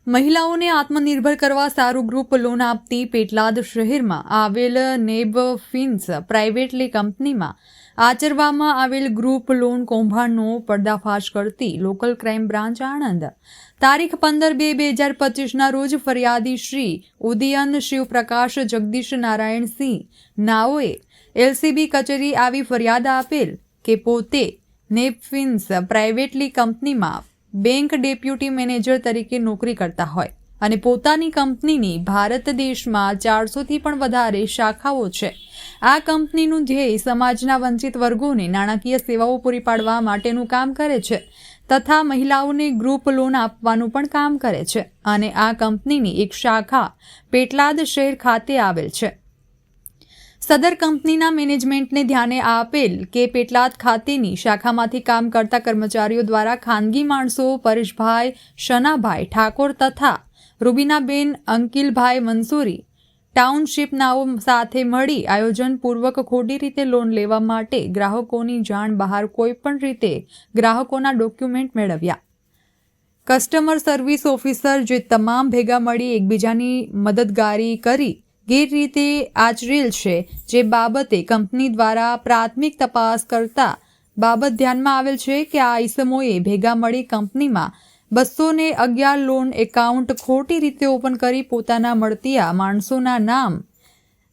મહિલાઓને આત્મનિર્ભર કરવા સારું ગ્રુપ લોન આપતી પેટલાદ શહેરમાં આવેલ નેબ ફિન્સ પ્રાઇવેટલી કંપનીમાં આચરવામાં આવેલ ગ્રુપ લોન કૌભાંડનો પર્દાફાશ કરતી લોકલ ક્રાઇમ બ્રાન્ચ આણંદ તારીખ 15/2/2025ના રોજ ફરિયાદી શ્રી ઉદયન શિવપ્રકાશ જગદીશ નારાયણસિંહ નાઓએ એલસીબી કચેરી આવી ફરિયાદ આપેલ કે પોતે નેબ ફિન્સ પ્રાઇવેટલી કંપનીમાં બેંક ડેપ્યુટી મેનેજર તરીકે નોકરી કરતા હોય અને પોતાની કંપનીની ભારત દેશમાં 400થી પણ વધારે શાખાઓ છે। આ કંપનીનું ધ્યેય સમાજના વંચિત વર્ગોને નાણાકીય સેવાઓ પૂરી પાડવા માટેનું કામ કરે છે તથા મહિલાઓને ગ્રુપ લોન આપવાનું પણ કામ કરે છે અને આ કંપનીની એક શાખા પેટલાદ શહેર ખાતે આવેલ છે। સદર કંપનીના મેનેજમેન્ટને ધ્યાને આપેલ કે પેટલાદ ખાતેની શાખામાંથી કામ કરતા કર્મચારીઓ દ્વારા ખાનગી માણસો પરેશભાઈ શનાભાઈ ઠાકોર તથા રૂબીનાબેન અંકિલભાઈ મંસૂરી ટાઉનશીપનાઓ સાથે મળી આયોજનપૂર્વક ખોટી રીતે લોન લેવા માટે ગ્રાહકોની જાણ બહાર કોઈપણ રીતે ગ્રાહકોના ડોક્યુમેન્ટ મેળવ્યા। કસ્ટમર સર્વિસ ઓફિસર જે તમામ ભેગા મળી એકબીજાની મદદગારી કરી ગેરરીતે આચરેલ છે, જે બાબતે કંપની દ્વારા પ્રાથમિક તપાસ કરતા બાબત ધ્યાનમાં આવેલ છે કે આ ઈસમોએ ભેગા મળી કંપનીમાં 211 લોન એકાઉન્ટ ખોટી રીતે ઓપન કરી પોતાના મળતિયા માણસોના નામ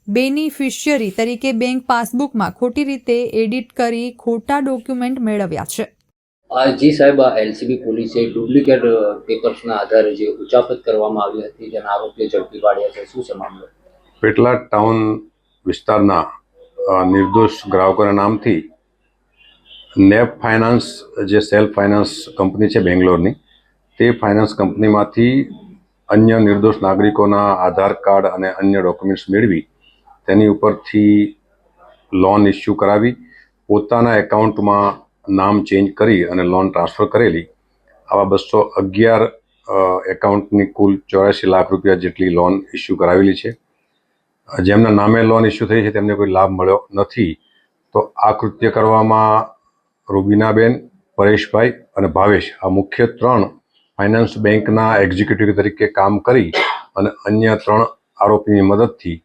બેનિફિશિયરી તરીકે બેંક પાસબુકમાં ખોટી રીતે એડિટ કરી ખોટા ડોક્યુમેન્ટ મેળવ્યા છે। જી સાહેબ, એલસીબી પોલીસે ડુપ્લિકેટ પેપર્સના આધારે જે ઉચાપત કરવામાં આવી હતી તેના આરોપીઓ ઝડપી પાડ્યા છે। શું છે મામલો? પેટલાદ ટાઉન વિસ્તારના નિર્દોષ ગ્રાહકોના નામથી નેબ ફાઇનાન્સ જે સેલ્ફ ફાઇનાન્સ કંપની છે બેંગ્લોરની, તે ફાઇનાન્સ કંપનીમાંથી અન્ય નિર્દોષ નાગરિકોના આધાર કાર્ડ અને અન્ય ડોક્યુમેન્ટ્સ મેળવી તેની ઉપરથી લોન ઇસ્યુ કરાવી પોતાના એકાઉન્ટમાં નામ ચેન્જ કરી અને લોન ટ્રાન્સફર કરેલી। આવા 211 એકાઉન્ટની કુલ 84 લાખ રૂપિયા જેટલી લોન ઇસ્યુ કરાવેલી છે। જેમના નામે લોન ઇસ્યુ થઈ છે તેમને કોઈ લાભ મળ્યો નથી। તો આ કૃત્ય કરવામાં રૂબીનાબેન, પરેશભાઈ અને ભાવેશ આ મુખ્ય 3 ફાઇનાન્સ બેંકના એક્ઝિક્યુટિવ તરીકે કામ કરી અને અન્ય 3 આરોપીની મદદથી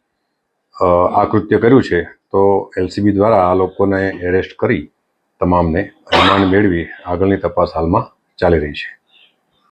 આ કૃત્ય કર્યું છે। તો એલસીબી દ્વારા આ લોકોને એરેસ્ટ કરી તમામને રિમાન્ડ મેળવી આગળની તપાસ હાલમાં ચાલી રહી છે।